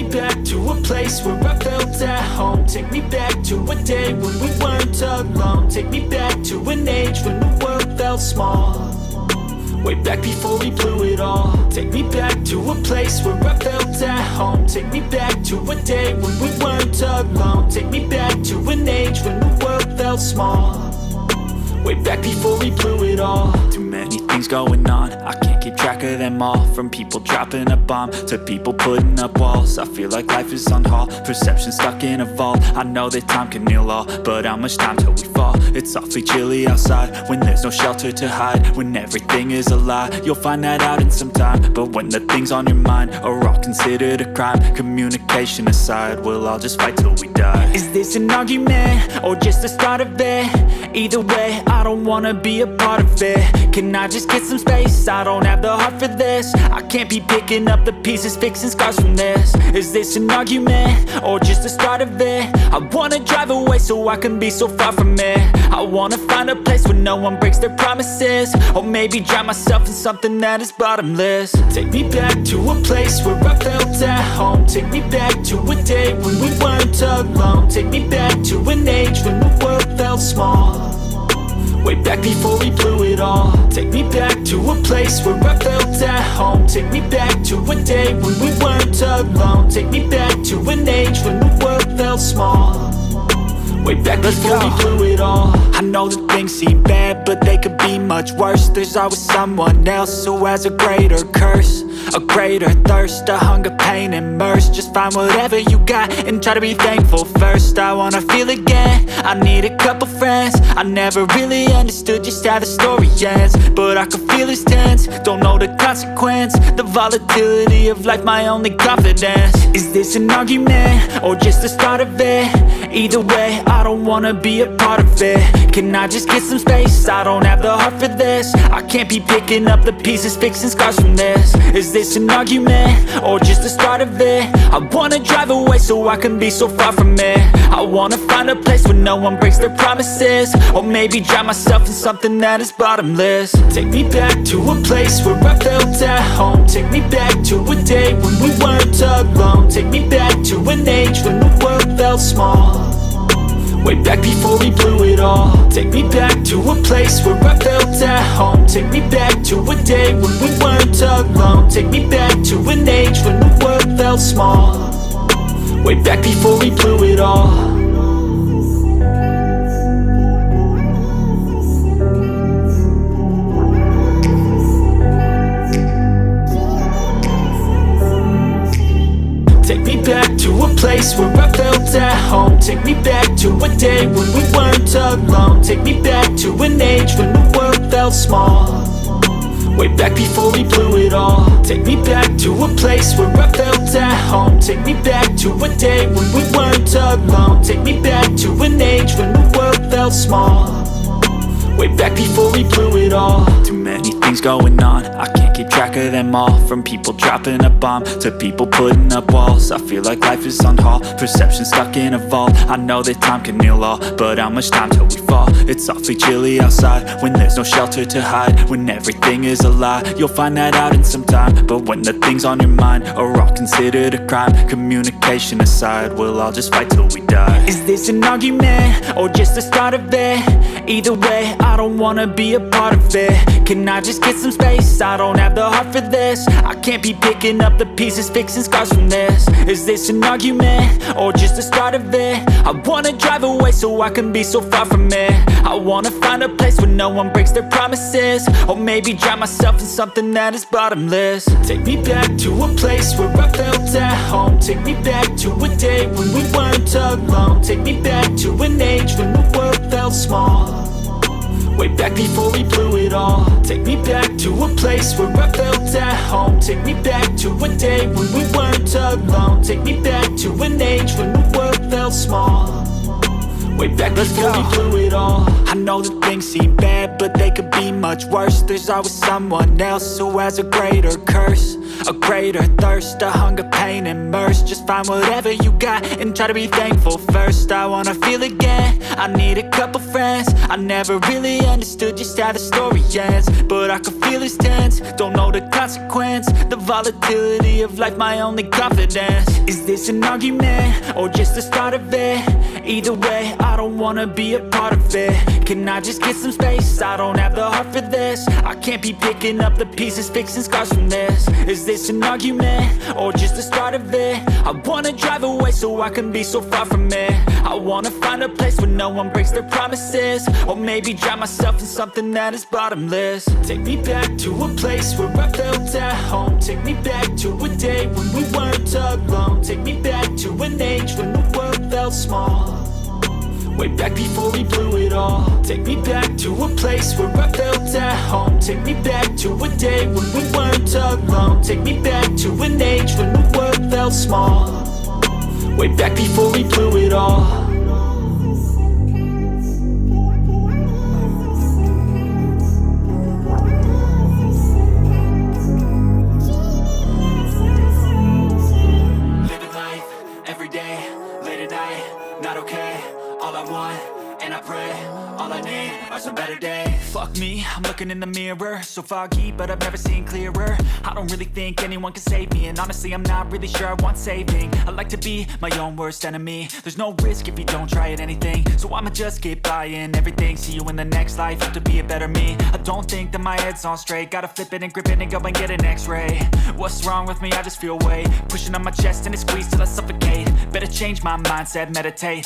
back to a place where I felt at home. Take me back to a day when we weren't alone. Take me back to an age when the world felt small. Way back before we blew it all. Take me back to a place where I felt at home. Take me back to a day when we weren't alone. Take me back to an age when the world felt small. Way back before we blew it all. Too many things going on, I can't keep track of them all. From people dropping a bomb to people putting up walls. I feel like life is on hold, perception stuck in a vault. I know that time can heal all, but how much time till we fall? It's awfully chilly outside when there's no shelter to hide. When everything is a lie, you'll find that out in some time. But when the things on your mind are all considered a crime, communication aside, we'll all just fight till we die. Is this an argument or just the start of it? Either way, I don't wanna be a part of it. Can I just get some space? I don't have the heart for this. I can't be picking up the pieces, fixing scars from this. Is this an argument or just the start of it? I wanna drive away so I can be so far from it. I wanna find a place where no one breaks their promises. Or maybe drown myself in something that is bottomless. Take me back to a place where I felt at home. Take me back to a day when we weren't alone. Take me back to an age when the world felt small. Way back before we blew it all. Take me back to a place where I felt at home. Take me back to a day when we weren't alone. Take me back to an age when the world felt small. Way back before we blew it all. I know that things seem bad, but they could be much worse. There's always someone else who has a greater curse, a greater thirst, a hunger, pain, and mercy. Just find whatever you got and try to be thankful first. I wanna feel again, I need a couple friends. I never really understood just how the story ends, but I can feel it's tense, don't know the consequence. The volatility of life, my only confidence. Is this an argument or just the start of it? Either way, I don't wanna be a part of it. Can I just get some space? I don't have the heart for this. I can't be picking up the pieces, fixing scars from this. Is this an argument or just the start of it? I wanna drive away so I can be so far from it. I wanna find a place where no one breaks their promises. Or maybe drown myself in something that is bottomless. Take me back to a place where I felt at home. Take me back to a day when we weren't alone. Take me back to an age when the world felt small. Way back before we blew it all. Take me back to a place where I felt at home. Take me back to a day when we weren't alone. Take me back to an age when the world felt small. Way back before we blew it all. Take me back to a place where I felt at home. Take me back to a day when we weren't alone. Take me back to an age when the world felt small. Way back before we blew it all. Take me back to a place where I felt at home. Take me back to a day when we weren't alone. Take me back to an age when the world felt small. Way back before we blew it all. Too many things going on, I can't keep track of them all. From people dropping a bomb to people putting up walls. I feel like life is on hold, perception stuck in a vault. I know that time can heal all, but how much time till we fall? It's awfully chilly outside when there's no shelter to hide. When everything is a lie, you'll find that out in some time. But when the things on your mind are all considered a crime, communication aside, we'll all just fight till we die. Is this an argument or just the start of it? Either way, I don't wanna be a part of it. Can I just get some space? I don't have the heart for this. I can't be picking up the pieces, fixing scars from this. Is this an argument or just the start of it? I wanna drive away so I can be so far from it. I wanna find a place where no one breaks their promises. Or maybe drown myself in something that is bottomless. Take me back to a place where I felt at home. Take me back to a day when we weren't alone. Take me back to an age when the world felt small. Way back before we blew it all. Take me back to a place where I felt at home. Take me back to a day when we weren't alone. Take me back to an age when the world felt small. way back before we blew it all. I know that things seem bad, but they could be much worse. There's always someone else who has a greater curse, a greater thirst, a hunger, pain, and mercy. Just find whatever you got and try to be thankful first. I wanna feel again, I need a couple friends. I never really understood just how the story ends, but I can feel it's tense, don't know the consequence. The volatility of life, my only confidence. Is this an argument, or just the start of it? Either way, I don't wanna be a part of it. Can I just get some space? I don't have the heart for this. I can't be picking up the pieces, fixing scars from this. Is this an argument, or just the start of it? I wanna drive away so I can be so far from it. I wanna find a place where no one breaks their promises, or maybe drown myself in something that is bottomless. Take me back to a place where I felt at home. Take me back to a day when we weren't alone. Take me back to an age when the world felt small, way back before we blew it all. Take me back to a place where I felt at home. Take me back to a day when we weren't alone. Take me back to an age when the world felt small, way back before we blew it all. Living life, every day, late at night, not okay. All I want, and I pray, all I need are some better days. Fuck me, I'm looking in the mirror, so foggy, but I've never seen clearer. I don't really think anyone can save me, and honestly I'm not really sure I want saving. I like to be my own worst enemy. There's no risk if you don't try at anything, so I'ma just keep buying everything. See you in the next life, have to be a better me. I don't think that my head's on straight, gotta flip it and grip it and go and get an x-ray. What's wrong with me? I just feel weight pushing on my chest and it squeezes till I suffocate. Better change my mindset, meditate.